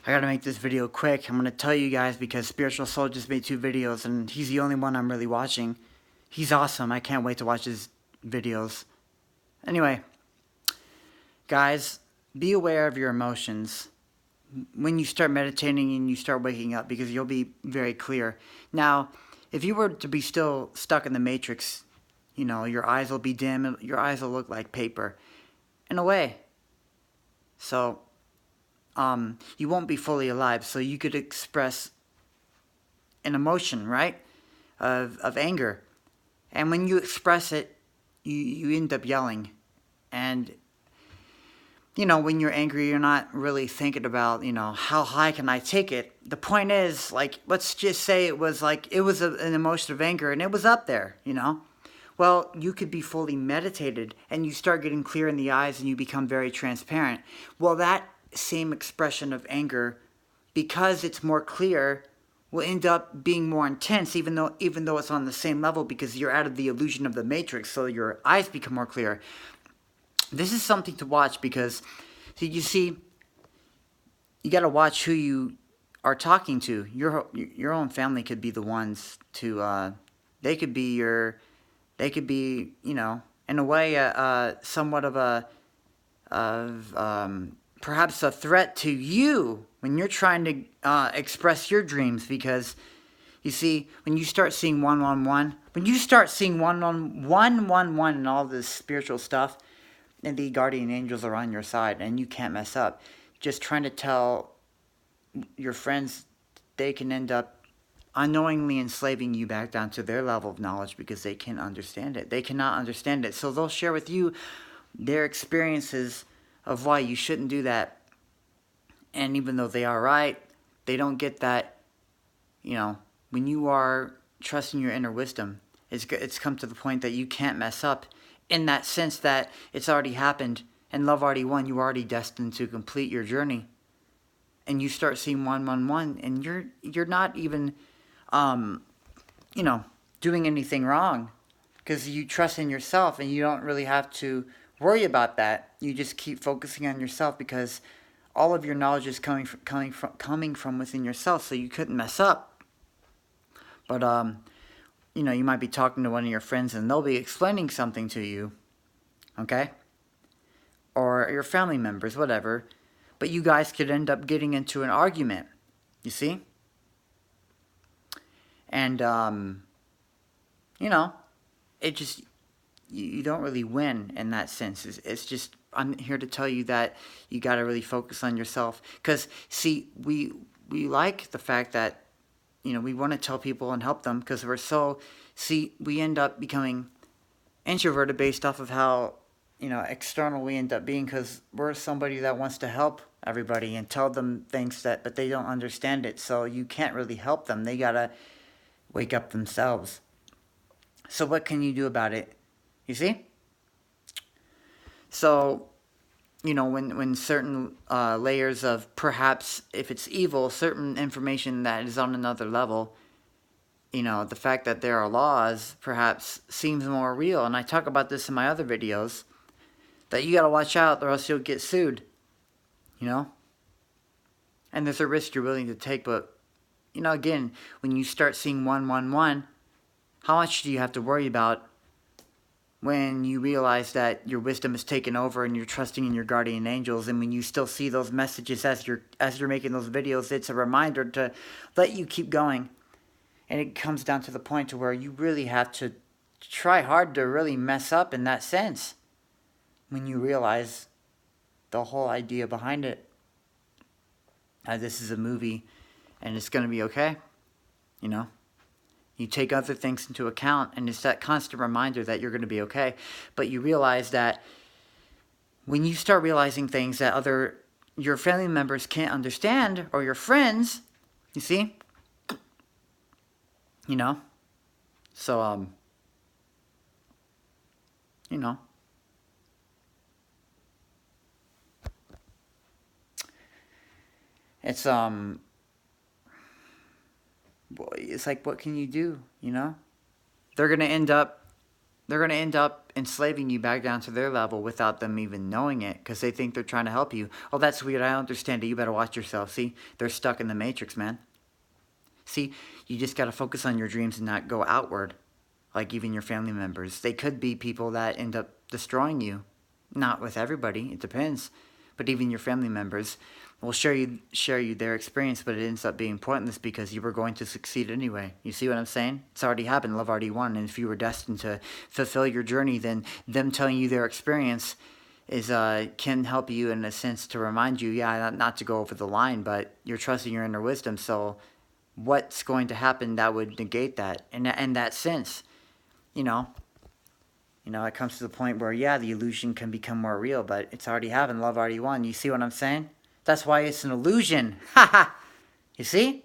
I gotta make this video quick. I'm gonna tell you guys because Spiritual Soul just made 2 videos and he's the only one I'm really watching. He's awesome. I can't wait to watch his videos. Anyway, guys, be aware of your emotions when you start meditating and you start waking up, because you'll be very clear. Now, if you were to be still stuck in the matrix, you know, your eyes will be dim, your eyes will look like paper in a way. So you won't be fully alive, so you could express an emotion, right, of anger. And when you express it, you end up yelling. And, you know, when you're angry, you're not really thinking about, you know, how high can I take it? The point is, like, let's just say it was an emotion of anger and it was up there, you know? Well, you could be fully meditated and you start getting clear in the eyes and you become very transparent. Well, that same expression of anger, because it's more clear, will end up being more intense, even though it's on the same level, because you're out of the illusion of the matrix, so your eyes become more clear. This is something to watch because, you see, you got to watch who you are talking to. Your own family could be the ones to they could be you know, in a way somewhat of perhaps a threat to you when you're trying to express your dreams. Because you see, when you start seeing 111, when you start seeing 111 and all this spiritual stuff, and the guardian angels are on your side and you can't mess up, just trying to tell your friends, they can end up unknowingly enslaving you back down to their level of knowledge, because they can't understand it. They cannot understand it. So they'll share with you their experiences of why you shouldn't do that. And even though they are right, they don't get that, you know, when you are trusting your inner wisdom, it's come to the point that you can't mess up, in that sense that it's already happened and love already won. You are already destined to complete your journey. And you start seeing 111 and you're not even you know, doing anything wrong, because you trust in yourself and you don't really have to worry about that. You just keep focusing on yourself, because all of your knowledge is coming from within yourself, so you couldn't mess up. But you know, you might be talking to one of your friends and they'll be explaining something to you, okay? Or your family members, whatever. But you guys could end up getting into an argument, you see? And you know, it just, you don't really win in that sense. It's just, I'm here to tell you that you got to really focus on yourself. Because, see, we like the fact that, you know, we want to tell people and help them, because we end up becoming introverted based off of how, you know, external we end up being, because we're somebody that wants to help everybody and tell them things but they don't understand it. So you can't really help them. They got to wake up themselves. So what can you do about it? You see? So, you know, when certain layers of, perhaps, if it's evil, certain information that is on another level, you know, the fact that there are laws perhaps seems more real. And I talk about this in my other videos, that you got to watch out or else you'll get sued, you know? And there's a risk you're willing to take. But, you know, again, when you start seeing 111, how much do you have to worry about when you realize that your wisdom is taken over and you're trusting in your guardian angels? And when you still see those messages as you're making those videos, it's a reminder to let you keep going. And it comes down to the point to where you really have to try hard to really mess up in that sense, when you realize the whole idea behind it. This is a movie and it's going to be okay, you know? You take other things into account, and it's that constant reminder that you're going to be okay. But you realize that when you start realizing things that your family members can't understand, or your friends, you see? You know? So, you know. It's like, what can you do, you know? They're going to end up they're going to end up enslaving you back down to their level without them even knowing it, because they think they're trying to help you. Oh, that's weird. I don't understand it. You better watch yourself. See, they're stuck in the matrix, man. See, you just got to focus on your dreams and not go outward, like even your family members. They could be people that end up destroying you. Not with everybody. It depends. But even your family members will share you their experience, but it ends up being pointless because you were going to succeed anyway. You see what I'm saying? It's already happened. Love already won. And if you were destined to fulfill your journey, then them telling you their experience is can help you in a sense to remind you, yeah, not to go over the line, but you're trusting your inner wisdom. So what's going to happen that would negate that? In that sense, you know, it comes to the point where, yeah, the illusion can become more real, but it's already happened. Love already won. You see what I'm saying? That's why it's an illusion. Ha ha! You see?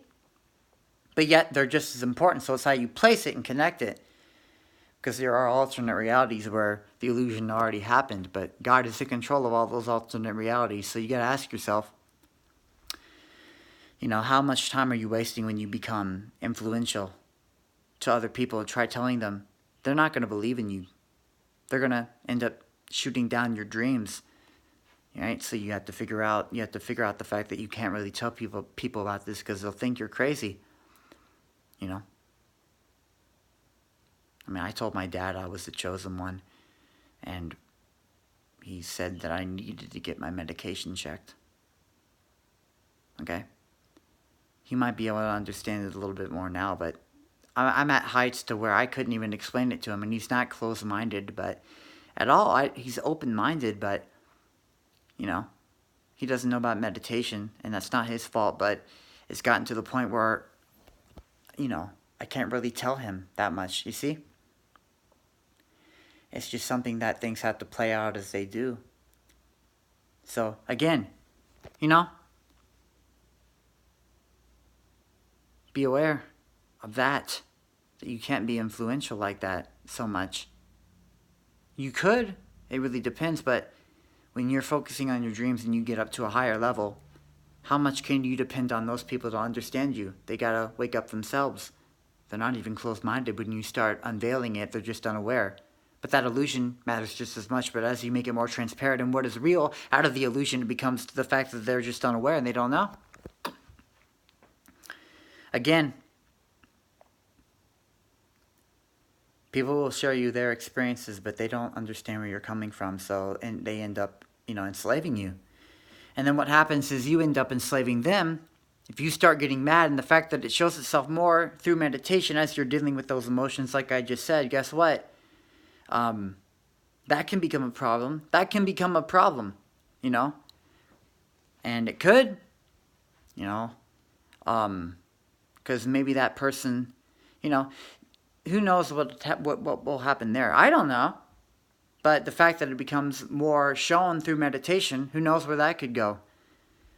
But yet, they're just as important, so it's how you place it and connect it. Because there are alternate realities where the illusion already happened, but God is in control of all those alternate realities, so you gotta ask yourself, how much time are you wasting when you become influential to other people? Try telling them. They're not gonna believe in you. They're going to end up shooting down your dreams, right? So you have to figure out the fact that you can't really tell people about this because they'll think you're crazy, I mean, I told my dad I was the chosen one, and he said that I needed to get my medication checked, okay? He might be able to understand it a little bit more now, but I'm at heights to where I couldn't even explain it to him, and he's not closed-minded, but at all. He's open-minded, but, he doesn't know about meditation, and that's not his fault, but it's gotten to the point where, I can't really tell him that much, you see? It's just something that things have to play out as they do. So, again, be aware of that you can't be influential like that so much. You could, it really depends, but when you're focusing on your dreams and you get up to a higher level, how much can you depend on those people to understand you? They gotta wake up themselves. They're not even closed-minded. When you start unveiling it, they're just unaware. But that illusion matters just as much, but as you make it more transparent and what is real, out of the illusion it becomes the fact that they're just unaware and they don't know. Again, people will share you their experiences, but they don't understand where you're coming from, and they end up, enslaving you. And then what happens is you end up enslaving them. If you start getting mad, and the fact that it shows itself more through meditation as you're dealing with those emotions, like I just said, guess what? That can become a problem. That can become a problem, And it could, because maybe that person, who knows what will happen there? I don't know. But the fact that it becomes more shown through meditation, who knows where that could go?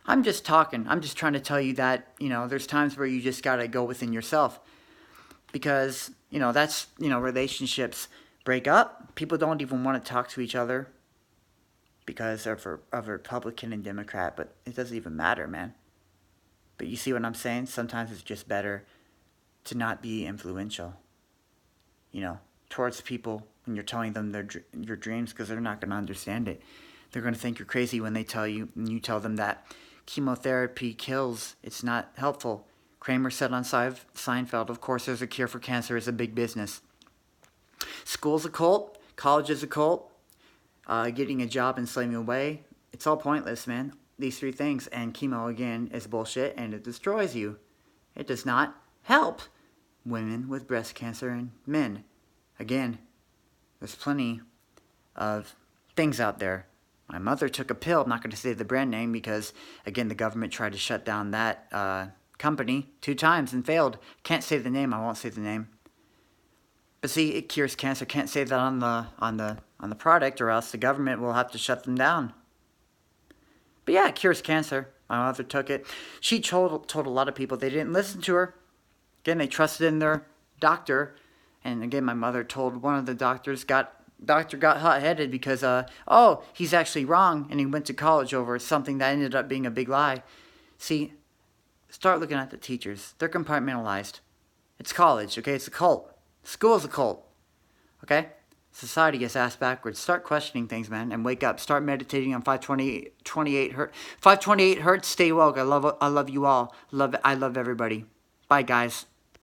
I'm just talking. I'm just trying to tell you that, there's times where you just got to go within yourself. Because, that's, relationships break up. People don't even want to talk to each other because of a Republican and Democrat. But it doesn't even matter, man. But you see what I'm saying? Sometimes it's just better to not be influential, towards people when you're telling them your dreams, because they're not going to understand it. They're going to think you're crazy when you tell them that chemotherapy kills. It's not helpful. Kramer said on Seinfeld, of course there's a cure for cancer. It's a big business. School's a cult. College is a cult. Getting a job and slaving away. It's all pointless, man. These three things. And chemo, again, is bullshit, and it destroys you. It does not help women with breast cancer and men. Again, there's plenty of things out there. My mother took a pill. I'm not going to say the brand name because, again, the government tried to shut down that company 2 times and failed. Can't say the name. I won't say the name. But see, it cures cancer. Can't say that on the product, or else the government will have to shut them down. But yeah, it cures cancer. My mother took it. She told a lot of people. They didn't listen to her. Again, they trusted in their doctor. And again, my mother told one of the doctors, got hot-headed because, he's actually wrong, and he went to college over something that ended up being a big lie. See, start looking at the teachers. They're compartmentalized. It's college, okay? It's a cult. School's a cult, okay? Society gets ass backwards. Start questioning things, man, and wake up. Start meditating on 528 hertz. 528 hertz. Stay woke. I love you all. I love everybody. Bye, guys.